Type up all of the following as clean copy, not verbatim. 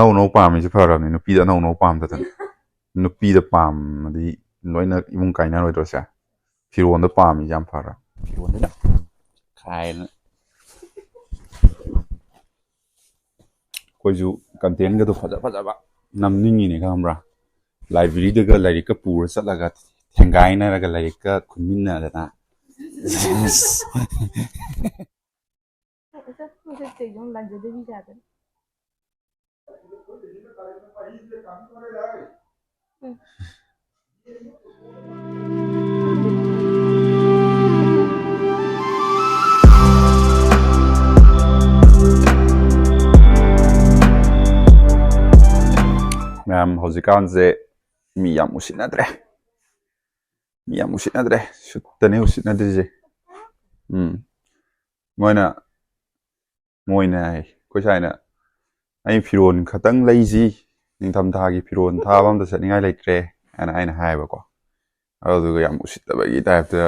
ꯅꯧ ꯅꯧ ꯄꯥꯝꯃꯤꯁꯤ ꯐꯔꯕꯅꯤ ꯅꯨꯄꯤꯗ ꯑꯅꯧ ꯅꯧ ꯄꯥꯝꯗꯗꯅ ꯅꯨꯄꯤꯗ ꯄꯥꯝꯃꯗꯤ ꯂꯣꯏꯅ ꯏꯃꯨꯡ ꯀꯥꯏꯅꯔꯣꯏꯗ꯭ꯔꯣꯁꯦ ꯐꯤꯔꯣꯟꯗ ꯄꯥꯝꯃꯤꯁꯦ ꯌꯥꯝ ꯐꯔ ꯐꯤꯔꯣꯟꯗ ꯈꯥꯏꯅ ꯑꯩꯈꯣꯏꯁꯨ ꯀꯟꯇꯦꯟꯒꯗꯣ ꯐꯖ ꯐꯖꯕ ꯅꯝꯅꯤꯡꯉꯤꯅꯦ ꯈꯪꯕ꯭ꯔꯥ ꯂꯥꯏꯕ꯭ꯔꯦꯔꯤꯗꯒ ꯂꯥꯏꯔꯤꯛꯀ ꯄꯨꯔ ꯆꯠꯂꯒ ꯊꯦꯡꯒꯥꯏꯅꯔꯒ ꯂꯥꯏꯔꯤꯛꯀ ꯈꯨꯟꯃꯤꯟꯅꯗꯅ ꯃꯌꯥꯝ ꯍꯧꯖꯤꯛꯀꯥꯟꯁꯦ ꯃꯤ ꯌꯥꯝ ꯎꯁꯤꯠꯅꯗ꯭ꯔꯦ ꯃꯤ ꯌꯥꯝ ꯎꯁꯤꯠꯅꯗ꯭ꯔꯦ ꯁꯨꯠꯇꯅꯦ ꯎꯁꯤꯠꯅꯗ꯭ꯔꯤꯁꯦ ꯃꯣꯏꯅ ꯑꯩꯈꯣꯏ ꯁꯥꯏꯅ ꯑꯩ ꯐꯤꯔꯣꯜ ꯈꯛꯇꯪ ꯂꯩꯁꯤ ꯅꯤꯡꯊꯝꯊꯥꯒꯤ ꯐꯤꯔꯣꯜ ꯊꯥꯕ ꯑꯝꯇ ꯆꯠꯅꯤꯡꯉꯥꯏ ꯂꯩꯇ꯭ꯔꯦ ꯍꯥꯏꯅ ꯑꯩꯅ ꯍꯥꯏꯕꯀꯣ ꯑꯗꯨꯗꯨꯒ ꯌꯥꯝ ꯎꯁꯤꯠꯇꯕꯒꯤ ꯇꯥꯏꯞꯇ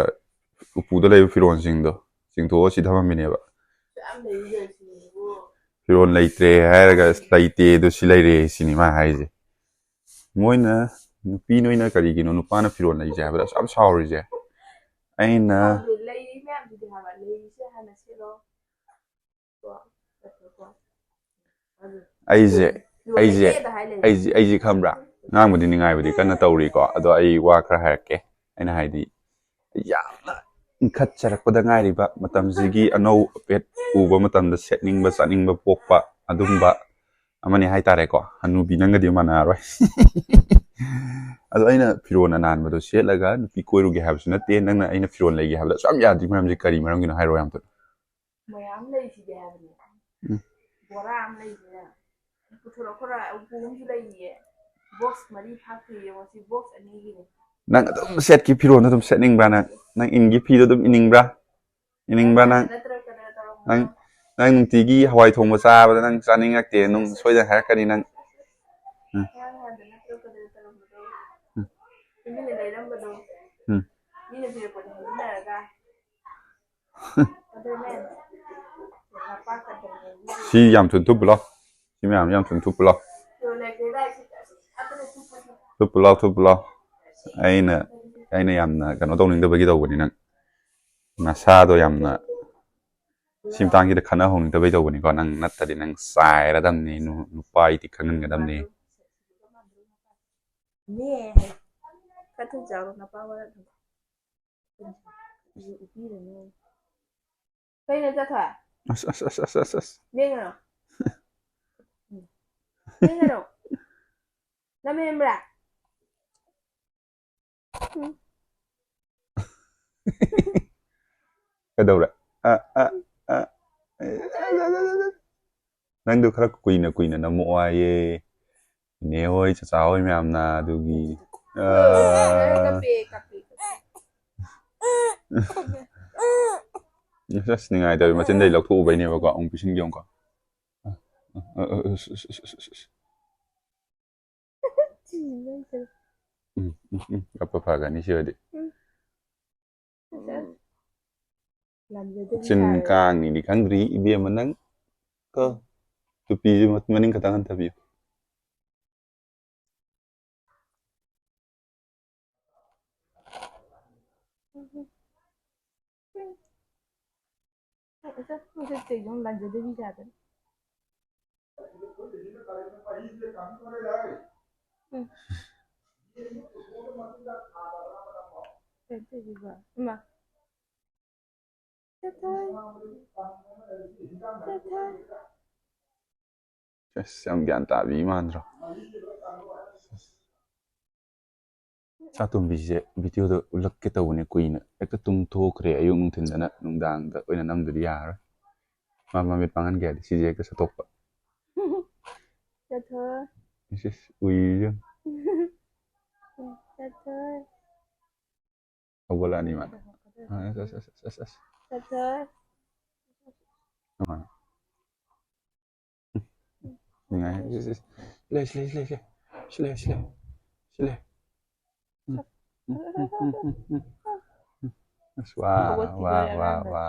ꯎꯄꯨꯗ ꯂꯩꯕ ꯐꯤꯔꯣꯜꯁꯤꯡꯗꯣ ꯆꯤꯡꯊꯣꯛꯑ ꯁꯤ ꯊꯝꯃꯝꯃꯤꯅꯦꯕ ꯐꯤꯔꯣꯜ ꯂꯩꯇ꯭ꯔꯦ ꯍꯥꯏꯔꯒ ꯂꯩꯇꯦ ꯑꯗꯨ ꯁꯤ ꯂꯩꯔꯦ ꯁꯤꯅꯤ ꯃꯥ ꯍꯥꯏꯔꯤꯁꯦ ꯃꯣꯏꯅ ꯅꯨꯄꯤ ꯅꯣꯏꯅ ꯀꯔꯤꯒꯤꯅꯣ ꯅꯨꯄꯥꯅ ꯐꯤꯔꯣꯜ ꯂꯩꯁꯦ ꯍꯥꯏꯕꯗ ꯑꯁꯨꯛ ꯌꯥꯝ ꯁꯥꯎꯔꯤꯁꯦ ꯑꯩꯅ ꯑꯩꯁꯦ ꯈꯪꯕ꯭ꯔꯥ ꯉꯥꯡꯕꯨꯗꯤ ꯅꯤꯡꯉꯥꯏꯕꯨꯗꯤ ꯀꯟꯅ ꯇꯧꯔꯤꯀꯣ ꯑꯗꯣ ꯑꯩ ꯋꯥ ꯈꯔ ꯍꯥꯏꯔꯛꯀꯦ ꯑꯩꯅ ꯍꯥꯏꯗꯤ ꯌꯥꯝꯅ ꯏꯟꯈꯠꯆꯔꯛꯄꯗ ꯉꯥꯏꯔꯤꯕ ꯃꯇꯝꯁꯤꯒꯤ ꯑꯅꯧ ꯑꯄꯦꯠ ꯎꯕ ꯃꯇꯝꯗ ꯁꯦꯠꯅꯤꯡꯕ ꯆꯥꯅꯤꯡꯕ ꯄꯣꯛꯄ ꯑꯗꯨꯝꯕ ꯑꯃꯅꯤ ꯍꯥꯏꯇꯥꯔꯦꯀꯣ ꯍꯅꯨꯕꯤ ꯅꯪꯒꯗꯤ ꯃꯥꯟꯅꯔꯔꯣꯏ ꯑꯗꯣ ꯑꯩꯅ ꯐꯤꯔꯣꯜ ꯑꯅꯥꯟꯕꯗꯣ ꯁꯦꯠꯂꯒ ꯅꯨꯄꯤ ꯀꯣꯏꯔꯨꯒꯦ ꯍꯥꯏꯕꯁꯨ ꯅꯠꯇꯦ ꯅꯪꯅ ꯑꯩꯅ ꯐꯤꯔꯣꯜ ꯂꯩꯒꯦ ꯍꯥꯏꯕꯗ ꯑꯁꯨꯛ ꯌꯥꯝ ꯌꯥꯗ꯭ꯔꯤ ꯃꯔꯝꯁꯦ ꯀꯔꯤ ꯃꯔꯝꯒꯤꯅꯣ ꯍꯥꯏꯔꯣ ꯌꯥꯝ ꯊꯨꯅ ꯃꯌꯥꯝ ꯂꯩꯁꯤꯗꯤ ꯍꯥꯏꯕꯅꯦ ꯕꯣꯔꯥ ꯑꯃ ꯂꯩꯁꯤꯅ ꯄꯨꯊꯣꯔꯛꯈꯣꯔ ꯎꯄꯨ ꯑꯃꯁꯨ ꯂꯩꯔꯤꯌꯦ ꯕꯣꯛꯁ 3 ꯐꯥꯛꯇ꯭ꯔꯤꯌꯦ ꯃꯁꯤ ꯕꯣꯛꯁ 2ꯒꯤꯅꯦ ꯅꯪ ꯑꯗꯨꯝ ꯁꯦꯠꯀꯤ ꯐꯤꯔꯣꯜꯗꯣ ꯑꯗꯨꯝ ꯁꯦꯠꯅꯤꯡꯕ꯭ꯔꯥ ꯅꯪ ꯏꯟꯒꯤ ꯐꯤꯗꯣ ꯑꯗꯨꯝ ꯏꯅꯤꯡꯕ꯭ꯔꯥ ꯅꯪ ꯅꯨꯡꯇꯤꯒꯤ ꯍꯋꯥꯏ ꯊꯣꯡꯕ ꯆꯥꯕꯗ ꯅꯪ ꯆꯥꯅꯤꯡꯉꯛꯇꯦ ꯅꯪ ꯁꯣꯏꯗꯅ ꯍꯥꯏꯔꯛꯀꯅꯤ ꯅꯪ ꯁꯤ ꯌꯥꯝ ꯊꯨꯅ ꯊꯨꯞꯄꯨ ꯂꯥꯎ ꯁꯤ ꯃꯌꯥꯝ ꯌꯥꯝ ꯊꯨꯅ ꯊꯨꯞꯄꯨ ꯂꯥꯎ ꯊꯨꯞꯄꯨ ꯂꯥꯎ ꯑꯩꯅ ꯌꯥꯝꯅ ꯀꯩꯅꯣ ꯇꯧꯅꯤꯡꯗꯕꯒꯤ ꯇꯧꯕꯅꯤ ꯅꯪ ꯅꯁꯥꯗꯣ ꯌꯥꯝꯅ ꯁꯤ ꯃꯇꯥꯡꯁꯤꯗ ꯈꯟꯅꯍꯧꯅꯤꯡꯗꯕꯩ ꯇꯧꯕꯅꯤꯀꯣ ꯅꯪ ꯅꯠꯇꯗꯤ ꯅꯪ ꯆꯥꯏꯔꯗꯝꯅꯤ ꯅꯨꯄꯥ ꯑꯩꯗꯤ ꯈꯪꯍꯟꯒꯗꯕꯅꯤ ꯑꯁ ꯀꯩꯗꯧꯔꯦ ꯅꯪꯗꯣ ꯈꯔ ꯀꯨꯏꯅ ꯅꯝꯃꯛꯑꯣ ꯍꯥꯏꯌꯦ ꯏꯅꯦ ꯍꯣꯏ ꯆꯆꯥ ꯍꯣꯏ ꯃꯌꯥꯝꯅ ꯑꯗꯨꯒꯤ ꯑꯁ ꯅꯤꯡꯉꯥꯏꯇꯧꯋꯤ ꯃꯆꯤꯟꯗꯩ ꯂꯧꯊꯣꯛꯎꯕꯩꯅꯦꯕꯀꯣ ꯑꯃꯨꯛ ꯄꯤꯁꯤꯟꯒꯦ ꯑꯃꯨꯛꯀꯣ ꯀꯞꯄ ꯐꯒꯅꯤ ꯁꯤ ꯑꯣꯏꯔꯗꯤ ꯆꯤꯟ ꯀꯥꯡꯅꯤꯗꯤ ꯈꯪꯗ꯭ꯔꯤ ꯏꯕꯦꯝꯃ ꯅꯪ ꯀꯣ ꯇꯨꯄꯤꯁꯤ ꯃꯅꯤꯡ ꯈꯛꯇꯪ ꯍꯟꯊꯕꯤꯌꯨ ꯑꯁ ꯌꯥꯝ ꯒ꯭ꯌꯥꯟ ꯇꯥꯕꯤ ꯃꯥꯟꯗ꯭ꯔꯣ ꯆꯥꯇꯣꯝꯕꯤꯁꯦ ꯚꯤꯗꯤꯑꯣꯗ ꯎꯠꯂꯛꯀꯦ ꯇꯧꯕꯅꯦ ꯀꯨꯏꯅ ꯍꯦꯛꯇ ꯇꯨꯝꯊꯣꯛꯈ꯭ꯔꯦ ꯑꯌꯨꯛ ꯅꯨꯡꯊꯤꯟꯗꯅ ꯅꯨꯡꯗꯥꯡꯗ ꯑꯣꯏꯅ ꯅꯝꯗꯗꯤ ꯌꯥꯔꯔꯣꯏ ꯃꯥ ꯃꯃꯤꯠ ꯄꯥꯡꯍꯟꯒꯦ ꯍꯥꯏꯔꯗꯤ ꯁꯤꯁꯦ ꯍꯦꯛꯇ ꯁꯠꯇꯣꯛꯄ ꯎꯏꯔꯤꯁꯦ ꯍꯧꯒꯠꯂꯛꯑꯅꯤ ꯃꯥ ꯋꯥ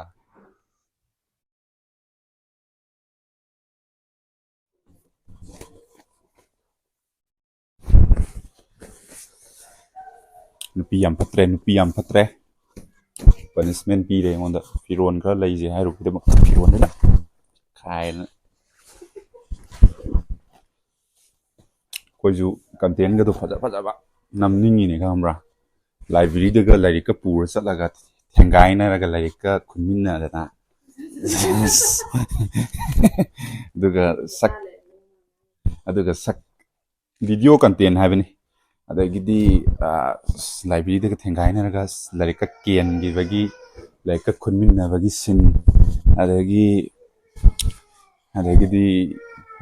nupi yam patre punishment pi re ngonda firon khara leije hairu kide firon na khai na koju content ga to faja ba namningi ne kamra library de ga lai ka pur satlaga thengai na ga lai ka khunmin na da na aduga sak video content habini adagidi library de thengai na ga lai ka ken gi bagi lai ka khunmin na bagi sin adagidi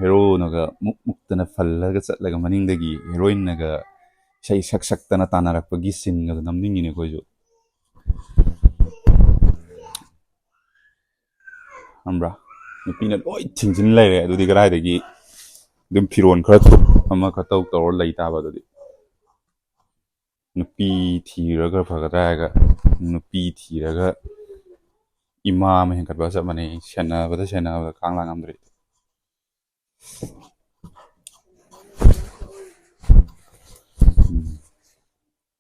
hero naga muktana fallaga chatlaga maning dagi heroine naga sai sak tana tanarak pagi sin ga namningi ne koju ambra nupina loi thingjin leire adudi garai dagi dum firon khara tu ama ka tau tor lai ta ba dudi nupi thiraga phagada ga nupi thiraga ima me henkat ba sa mane sena kanglang amdri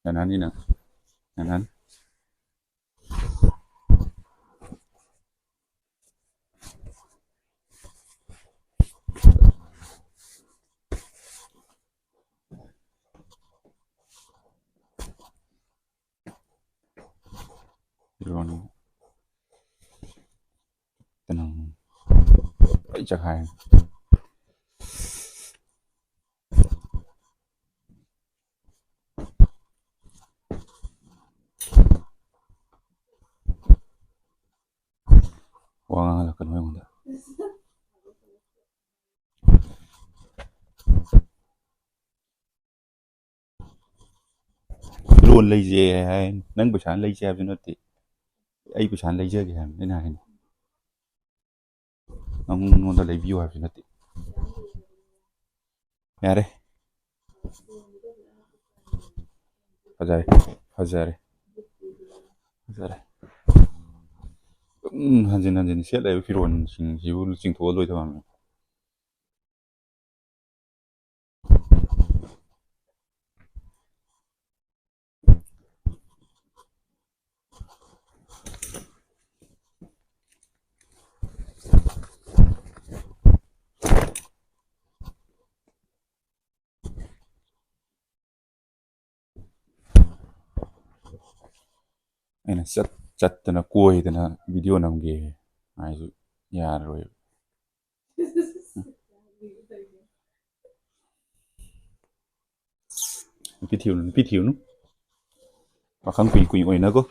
nanan ni na nanan firon tenang ai chak hai wang la kan hoy ngonda luôn lấy dè hay nâng buổi sáng lấy dè cho nó thì ai buổi sáng lấy dè cái hàng thế này ông ta lấy view hay cho nó thì nhà đây 하자래 한진 셋 레벨 필요한 지금 도로 더 하면 아니 짰잖아 구워야 되나 비디오 남게 아주 야로 피티우는 bakal kuing oy na ko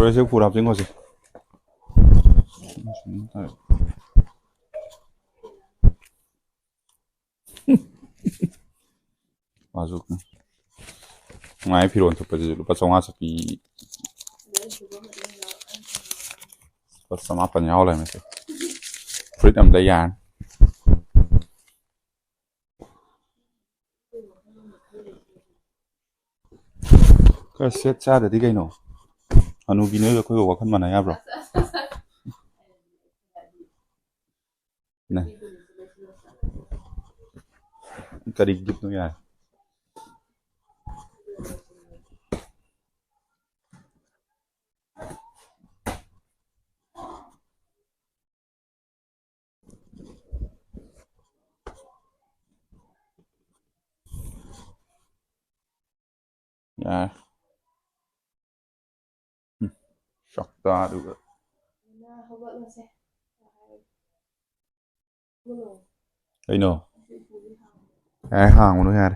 rồi sẽ phù hợp với ngôi gì 맞아. ngoài 필요한 톱까지 루파 정화석이 sama apa nhau lại mà freedom đại gian cái set cha để đi cái nào anh ubi nữa có cái khăn mà này bro này cái đi giúp nó nha ya shock ta được đây nè ai hàng nó nha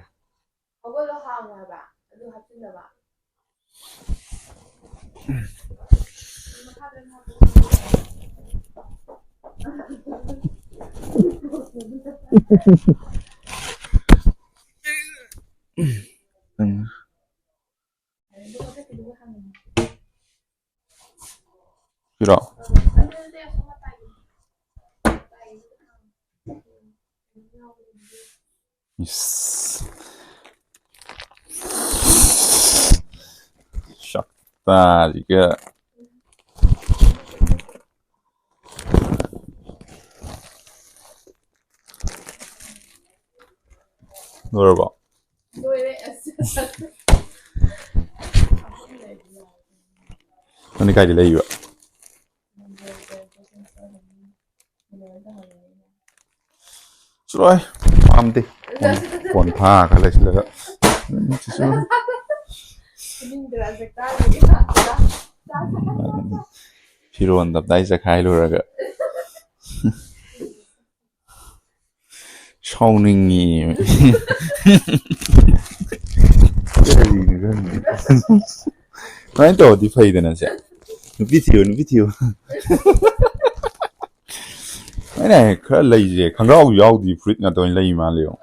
Yes. Shakta, Norba. Ano kaya dila iba? Suroy, pamdi. Pon tha ka lai sila. Firon dap dai sa khai lo raga. Shauningi. Nói to di fai dana sia. Nupi thiu. Cái này khá lây gì, kháng rau dầu thì fruit nga tôi lây mà liệu.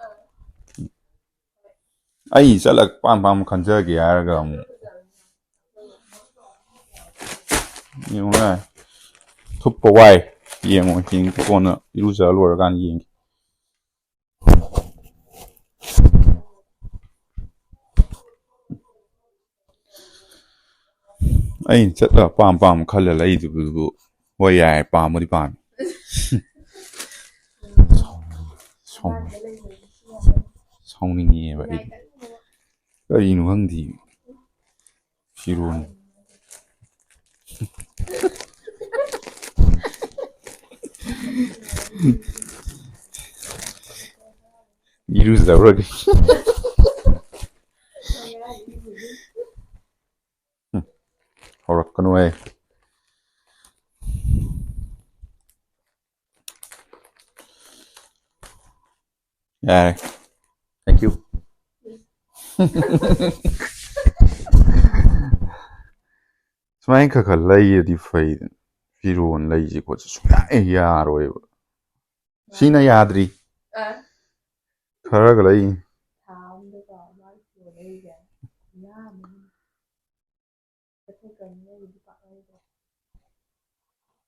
Ai sẽ là pam khăn chơi kìa ra nhưng mà thuốc bảo vệ yên mà chính con nữa yêu giờ luôn gan yên ai sẽ là pam khăn là lấy được bu vậy ai pam mới pam xong nên nghe vậy cái gì nữa thì chỉ luôn yêu giờ rồi hoặc con nuôi yeah thank you Smain ka lay di fay firon lay ji ko su ya rồi sina yadri khara ga lay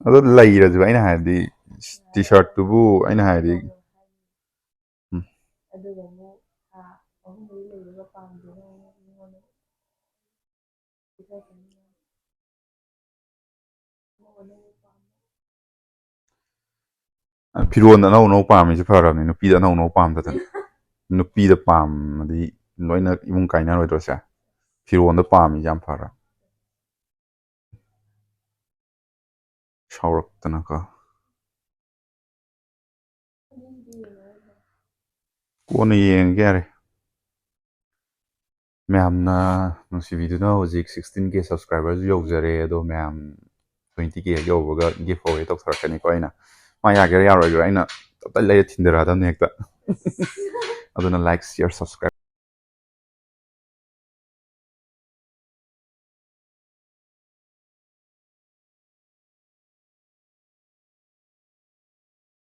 ado lay ra ji aina ha di t-shirt tu bu aina ha di firon da no pam ji phara ni nupi da no pam da nupi da pam di loina imung kaina ro do sa firon da pam jam phara shaurak tana ka Kona yeng gare ꯃꯌꯥꯝꯅ ꯅꯨꯡꯁꯤꯕꯤꯗꯨꯅ ꯍꯧꯖꯤꯛ 16K subscribers ꯌꯧꯖꯔꯦ ꯑꯗꯣ ꯃꯌꯥꯝ 20K ꯌꯧꯕꯒ ꯒꯤꯐ away ꯇꯧꯊꯔꯛꯀꯅꯤꯀꯣ ꯑꯩꯅ ꯃꯥ ꯌꯥꯒꯦꯔꯥ ꯌꯥꯔꯣꯏꯒꯦꯔꯥ ꯑꯩꯅ ꯇꯞꯇꯥꯏ ꯂꯩꯔ ꯊꯤꯟꯊꯔꯛꯑꯗꯕꯅꯦ ꯍꯦꯛꯇ ꯑꯗꯨꯅ ꯂꯥꯏꯛ ꯁꯤꯌꯔ ꯁꯕꯁꯀ꯭ꯔꯥꯏꯕ